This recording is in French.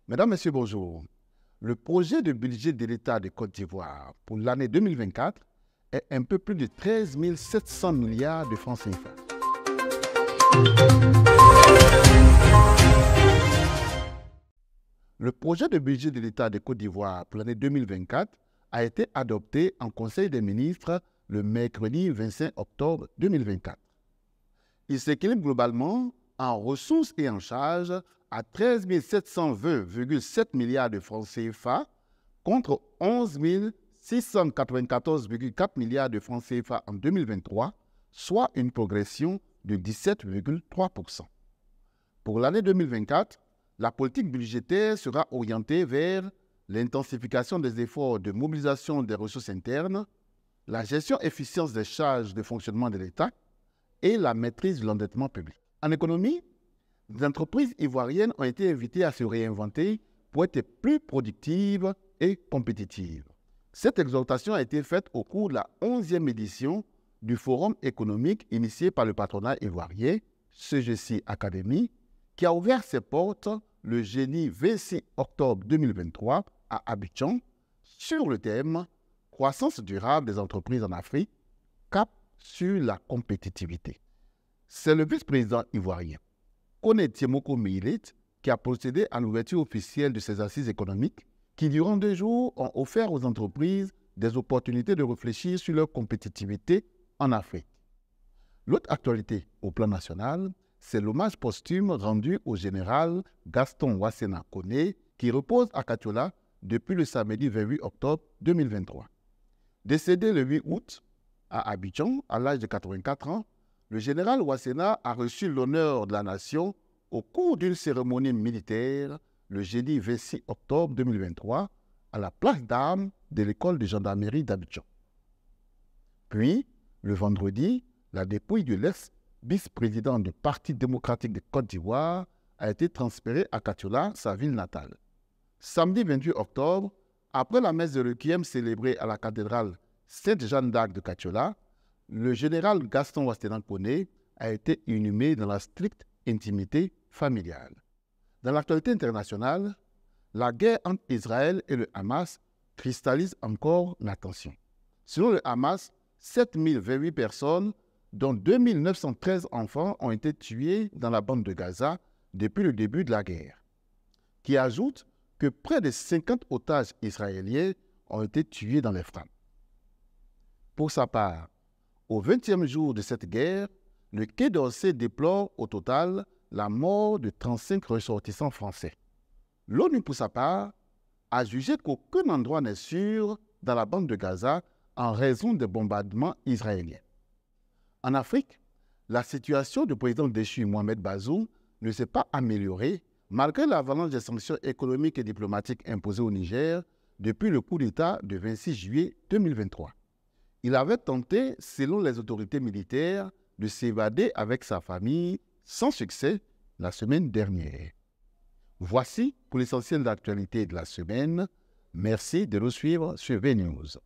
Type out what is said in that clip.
Mesdames, Messieurs, bonjour. Le projet de budget de l'État de Côte d'Ivoire pour l'année 2024 est un peu plus de 13 700 milliards de francs CFA. Le projet de budget de l'État de Côte d'Ivoire pour l'année 2024 a été adopté en Conseil des ministres le mercredi 25 octobre 2024. Il s'équilibre globalement en ressources et en charges à 13 720,7 milliards de francs CFA contre 11 694,4 milliards de francs CFA en 2023, soit une progression de 17,3%. Pour l'année 2024, la politique budgétaire sera orientée vers l'intensification des efforts de mobilisation des ressources internes, la gestion efficiente des charges de fonctionnement de l'État et la maîtrise de l'endettement public. En économie, les entreprises ivoiriennes ont été invitées à se réinventer pour être plus productives et compétitives. Cette exhortation a été faite au cours de la 11e édition du Forum économique initié par le patronat ivoirien, CGC Academy, qui a ouvert ses portes le jeudi 26 octobre 2023 à Abidjan sur le thème « Croissance durable des entreprises en Afrique, cap sur la compétitivité ». C'est le vice-président ivoirien, Kone Tiemoko Meilit, qui a procédé à l'ouverture officielle de ces assises économiques qui, durant 2 jours, ont offert aux entreprises des opportunités de réfléchir sur leur compétitivité en Afrique. L'autre actualité au plan national, c'est l'hommage posthume rendu au général Gaston Wasséna Kone, qui repose à Katiola depuis le samedi 28 octobre 2023. Décédé le 8 août à Abidjan, à l'âge de 84 ans, le général Wasséna a reçu l'honneur de la nation au cours d'une cérémonie militaire le jeudi 26 octobre 2023 à la place d'armes de l'école de gendarmerie d'Abidjan. Puis, le vendredi, la dépouille de l'ex-vice-président du Parti démocratique de Côte d'Ivoire a été transférée à Katiola, sa ville natale. Samedi 28 octobre, après la messe de requiem célébrée à la cathédrale Sainte-Jeanne d'Arc de Katiola, le général Gaston Wasséna Kone a été inhumé dans la stricte intimité familiale. Dans l'actualité internationale, la guerre entre Israël et le Hamas cristallise encore l'attention. Selon le Hamas, 7028 personnes, dont 2913 enfants, ont été tués dans la bande de Gaza depuis le début de la guerre, qui ajoute que près de 50 otages israéliens ont été tués dans les frappes. Pour sa part, au 20e jour de cette guerre, le Quai d'Orsay déplore au total la mort de 35 ressortissants français. L'ONU, pour sa part, a jugé qu'aucun endroit n'est sûr dans la bande de Gaza en raison des bombardements israéliens. En Afrique, la situation du président déchu Mohamed Bazoum ne s'est pas améliorée malgré l'avalanche des sanctions économiques et diplomatiques imposées au Niger depuis le coup d'État du 26 juillet 2023. Il avait tenté, selon les autorités militaires, de s'évader avec sa famille sans succès la semaine dernière. Voici pour l'essentiel de l'actualité de la semaine. Merci de nous suivre sur VNews.